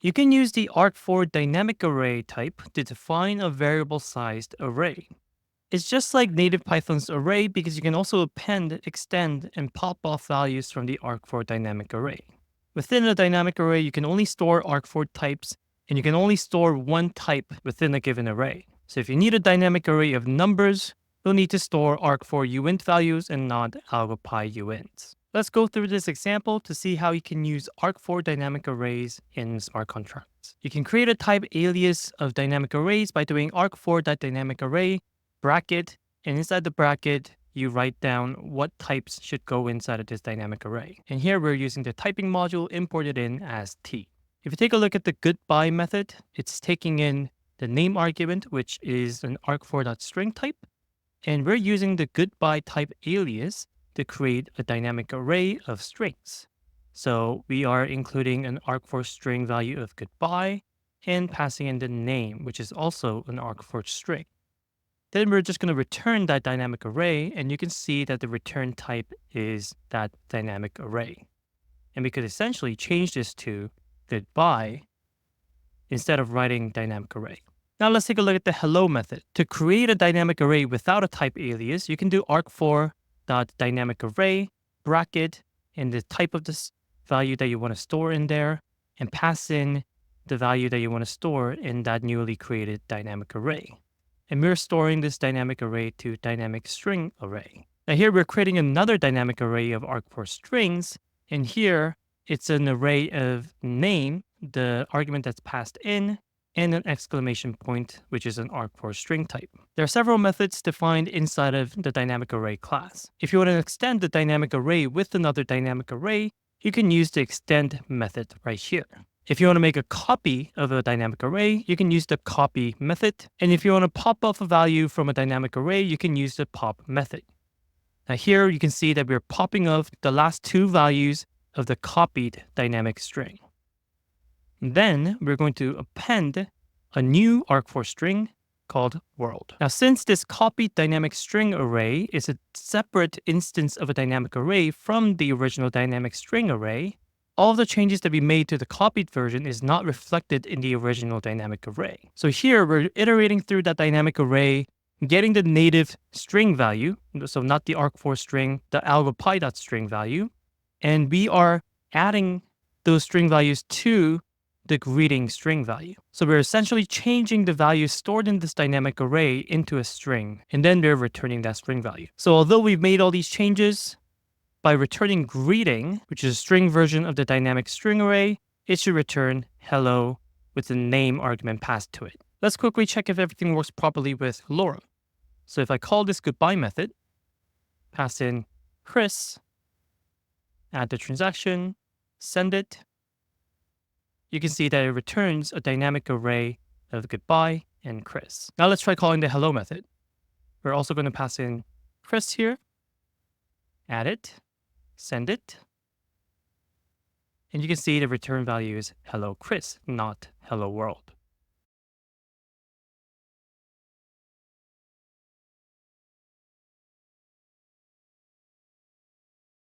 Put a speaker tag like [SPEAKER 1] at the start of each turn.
[SPEAKER 1] You can use the ARC4 Dynamic Array type to define a variable-sized array. It's just like native Python's array because you can also append, extend, and pop off values from the ARC4 Dynamic Array. Within a dynamic array, you can only store ARC4 types, and you can only store one type within a given array. So if you need a dynamic array of numbers, you'll need to store ARC4 uint values and not AlgoPy uints. Let's go through this example to see how you can use ARC4 dynamic arrays in smart contracts. You can create a type alias of dynamic arrays by doing arc4.dynamicArray bracket, and inside the bracket, you write down what types should go inside of this dynamic array. And here we're using the typing module imported in as T. If you take a look at the goodbye method, it's taking in the name argument, which is an arc4.string type, and we're using the goodbye type alias to create a dynamic array of strings. So we are including an arc4 string value of goodbye and passing in the name, which is also an arc4 string. Then we're just going to return that dynamic array, and you can see that the return type is that dynamic array. And we could essentially change this to goodbye instead of writing dynamic array. Now let's take a look at the hello method. To create a dynamic array without a type alias, you can do arc4.dynamicArray bracket and the type of this value that you want to store in there, and pass in the value that you want to store in that newly created dynamic array. And we're storing this dynamic array to dynamic string array. Now here we're creating another dynamic array of arc4 strings, and here it's an array of name, the argument that's passed in, and an exclamation point, which is an arc4 string type. There are several methods defined inside of the dynamic array class. If you want to extend the dynamic array with another dynamic array, you can use the extend method right here. If you want to make a copy of a dynamic array, you can use the copy method. And if you want to pop off a value from a dynamic array, you can use the pop method. Now here you can see that we're popping off the last two values of the copied dynamic string. Then we're going to append a new arc4 string called world. Now, since this copied dynamic string array is a separate instance of a dynamic array from the original dynamic string array, all of the changes that we made to the copied version is not reflected in the original dynamic array. So here we're iterating through that dynamic array, getting the native string value, so not the arc4 string, the algopy.string value, and we are adding those string values to the greeting string value. So we're essentially changing the value stored in this dynamic array into a string, and then we're returning that string value. So although we've made all these changes, by returning greeting, which is a string version of the dynamic string array, it should return hello with the name argument passed to it. Let's quickly check if everything works properly with Laura. So if I call this goodbye method, pass in Chris, add the transaction, send it, you can see that it returns a dynamic array of goodbye and Chris. Now let's try calling the hello method. We're also going to pass in Chris here, add it, send it, and you can see the return value is hello Chris, not hello world.